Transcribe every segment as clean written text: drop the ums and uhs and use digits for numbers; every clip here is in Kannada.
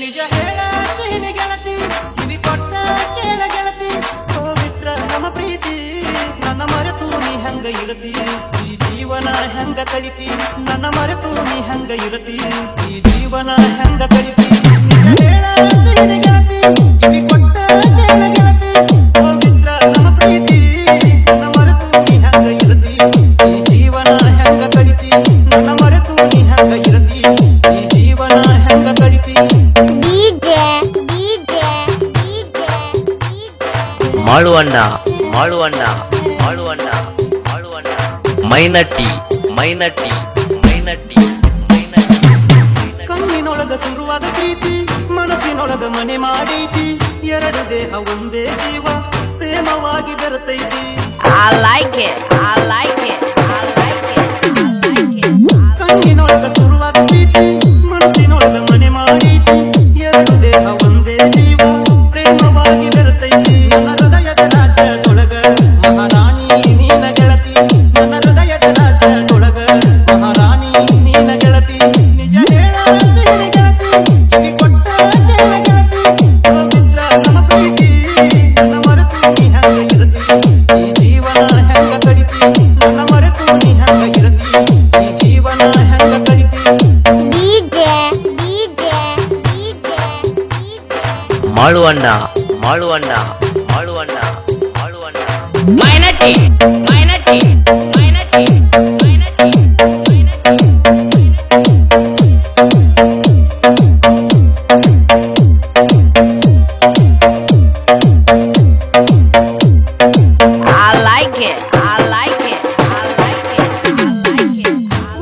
ನಿಜ ಹೇಳತೀನಿ ಗೆಳತಿ, ಕಿವಿ ಕೊಟ್ಟ ಕೇಳ ಗೆಳತಿ, ಪವಿತ್ರ ನಮ್ಮ ಪ್ರೀತಿ. ನನ್ನ ಮರೆತು ನೀ ಹಂಗ ಇರತಿ, ಈ ಜೀವನ ಹೆಂಗ ಕಳಿತಿ. ನನ್ನ ಮರೆತು ನೀ ಹಂಗ ಇರತಿ, ಈ ಜೀವನ ಹೆಂಗ ಕಳಿತಿ. ನಿಜ ಹೇಳತೀನಿ ಗೆಳತಿ, ಕಿವಿ ಕೊಟ್ಟ ಕೇಳ ಗೆಳತಿ, ಪವಿತ್ರ ನಮ್ಮ ಪ್ರೀತಿ. ನನ್ನ ಮರೆತು ನೀ ಹಂಗ ಇರತಿ, ಈ ಜೀವನ ಹೆಂಗ ಕಳಿತಿ. ನನ್ನ ಮರೆತು ನೀ ಹಂಗ ಇರತಿ, ಈ ಜೀವನ ಹೆಂಗ ಕಳಿತಿ. ಮಾಳುವಣ್ಣ ಮಾಳುವಣ್ಣ ಮಾಳುವಣ್ಣ ಮಾಳುವಣ್ಣ ಮೈನಟ್ಟಿ ಮೈನಟ್ಟಿ ಮೈನಟ್ಟಿ ಮೈನಟ್ಟಿ. ಕಣ್ಣಿನೊಳಗ ಶುರುವಾದ ಪ್ರೀತಿ, ಮನಸ್ಸಿನೊಳಗ ಮನೆ ಮಾಡೈತಿ. ಎರಡು ದೇಹ ಒಂದೇ ಜೀವ, ಪ್ರೇಮವಾಗಿ ಬೆರೆತೈತಿ. I like it. I like it. I like it. I like it. ಕಣ್ಣಿನೊಳಗ ಶುರುವಾದ ಪ್ರೀತಿ, ಮನಸ್ಸಿನೊಳಗ ಮನೆ ಮಾಡೈತಿ. ಎರಡು ದೇಹ ಒಂದೇ ಜೀವ, ಪ್ರೇಮವಾಗಿ ಬೆರೆತೈತಿ. ನನ್ನ ಹೃದಯದ ರಾಜ್ಯದೊಳಗ ಮಹಾರಾಣಿ ನೀನ ಗೆಳತಿ. ನನ್ನ ಹೃದಯದ ರಾಜ್ಯದೊಳಗ ಮಹಾರಾಣಿ ನೀನ ಗೆಳತಿ. ನಿಜ ಹೇಳತೀನಿ ಗೆಳತಿ, ಕಿವಿ ಕೊಟ್ಟ ಕೇಳ ಗೆಳತಿ, ಪವಿತ್ರ ನಮ್ಮ ಪ್ರೀತಿ. ನನ್ನ ಮರೆತು ನೀ ಹಂಗ ಇರತಿ, ಈ ಜೀವನ ಹೆಂಗ ಕಳಿತಿ. ನನ್ನ ಮರೆತು ನೀ ಹಂಗ ಇರತಿ, ಈ ಜೀವನ ಹೆಂಗ ಕಳಿತಿ. ಮಾಳುವಣ್ಣ ಮಾಳುವಣ್ಣ ಮಾಳುವಣ್ಣ ಮಾಳುವಣ್ಣ Minority. Minority. Minority. Minority. I like it. I like it. I like it. I like it.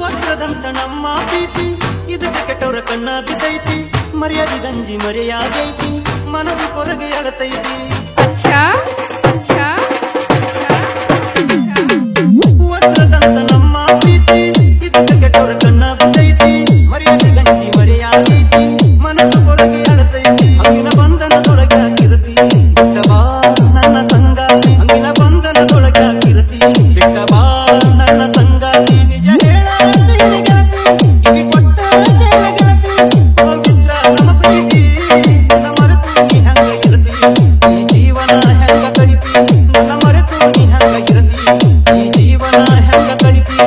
ವಜ್ರದಂತ ನಮ್ಮ ಪ್ರೀತಿ, ಇದಕ್ಕೆ ಕೆಟ್ಟವರ ಕಣ್ಣ ಬಿದ್ದೈತಿ. ಮರ್ಯಾದಿ ಗಂಜಿ ಮರೆಯಾಗೈತಿ, ಮನಸ್ಸು ಕೊರಗೆ ಅಳತೈತಿ. Acha. Acha. Acha. ವಜ್ರದಂತ ನಮ್ಮ ಪ್ರೀತಿ, ಇದಕ್ಕೆ ಕೆಟ್ಟವರ ಕಣ್ಣ ಬಿದ್ದೈತಿ. ಮರ್ಯಾದಿ ಗಂಜಿ ಮರೆಯಾಗೈತಿ, ಮನಸ್ಸು ಕೊರಗೆ ಅಳತೈತಿ. ಹಂಗಿನ ಬಂಧನದೊಳಗೆ ಹಾಕಿರತಿ, ಬಿಟ್ಟಬಾ ನನ್ನ ಸಂಗಾತಿ. ಹಂಗಿನ ಬಂಧನದೊಳಗೆ ಹಾಕಿರತಿ, ಬಿಟ್ಟಬಾ ನನ್ನ ಸಂಗಾತಿ. ನಿಜ ಹೇಳತೀನಿ ಗೆಳತಿ, ಕಿವಿ ಕೊಟ್ಟ ಕೇಳ ಗೆಳತಿ, ಪವಿತ್ರ ನಮ್ಮ ಪ್ರೀತಿ. ನನ್ನ ಮರೆತು ನೀ ಹಂಗ ಇರತಿ, ಈ ಜೀವನ ಹೆಂಗ ಕಳಿತಿ. ನನ್ನ ಮರೆತು ನೀ ಹಂಗ ಇರತಿ, ಈ ಜೀವನ ಹೆಂಗ ಕಳಿತಿ.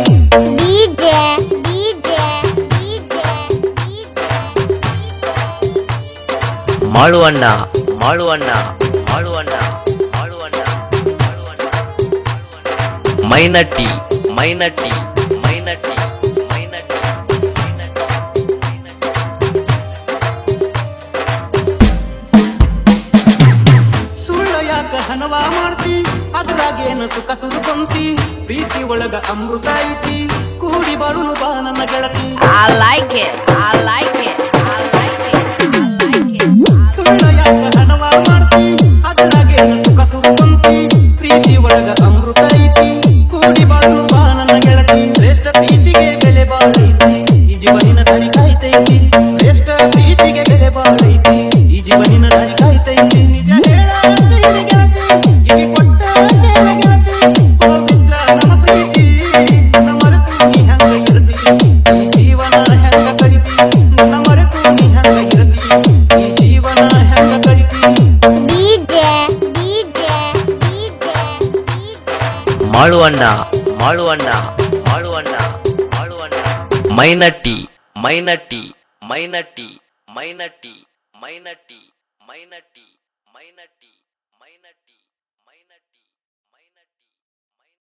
ಮಾಳುವಣ್ಣ ಮಾಳುವಣ್ಣ ಮಾಳುವಣ್ಣ ಮಾಳುವಣ್ಣ ಮಾಳುವಣ್ಣ ಮೈನಟ್ಟಿ ಮೈನಟ್ಟಿ ಮೈನಟ್ಟಿ ಮೈನಟ್ಟಿ ಮೈನಟ್ಟಿ ಮೈನಟ್ಟಿ. ಸುಳ್ಳ ಯಾಕ ಹನವ ಮಾಡ್ತಿ, ಅದ್ರಾಗೇನು ಸುಖ ಸುರುಕೊಂತಿ. ಪ್ರೀತಿ ಒಳಗ ಅಮೃತ ಐತಿ, ಕೂಡಿ ಬಾಳುನು ಬಾ ನನ್ನ ಗೆಳತಿ. I like it. I like it. I like it. I like it. ಸುಳ್ಳ ಯಾಕ ಹನವ ಮಾಡ್ತಿ, ಅದ್ರಾಗೇನು ಸುಖ ಸುರುಕೊಂತಿ. ಪ್ರೀತಿ ಒಳಗ ಅಮೃತ ಐತಿ, ಕೂಡಿ ಬಾಳುನು ಬಾ ನನ್ನ ಗೆಳತಿ. ಶ್ರೇಷ್ಠ ಪ್ರೀತಿಗೆ ಬೆಲೆ ಬಾಳೈತಿ, ಈ ಜೀವನಿನ ದಾರಿ ಕಾಯ್ತೈತಿ. ಶ್ರೇಷ್ಠ ಪ್ರೀತಿಗೆ ಬೆಲೆ ಬಾಳೈತಿ, ಈ ಜೀವನಿನ ದಾರಿ ಕಾಯ್ತೈತಿ. ನಿಜ ಹೇಳತೀನಿ ಗೆಳತಿ, ಕಿವಿ ಕೊಟ್ಟ ಕೇಳ ಗೆಳತಿ, ಪವಿತ್ರ ನಮ್ಮ ಪ್ರೀತಿ. ನನ್ನ ಮರೆತು ನೀ ಹಂಗ ಇರತಿ, ಈ ಜೀವನ ಹೆಂಗ ಕಳಿತಿ. ನನ್ನ ಮರೆತು ನೀ ಹಂಗ ಇರತಿ, ಈ ಜೀವನ ಹೆಂಗ ಕಳಿತಿ. ಮಾಳುವಣ್ಣ ಮಾಳುವಣ್ಣ ಮಾಳುವಣ್ಣ ಮಾಳುವಣ್ಣ ಮೈನಟ್ಟಿ ಮೈನಟ್ಟಿ ಮೈನಟ್ಟಿ ಮೈನಟ್ಟಿ ಮೈನಟ್ಟಿ ಮೈನಟ್ಟಿ ಮೈನಟ್ಟಿ ಮೈನಟ್ಟಿ.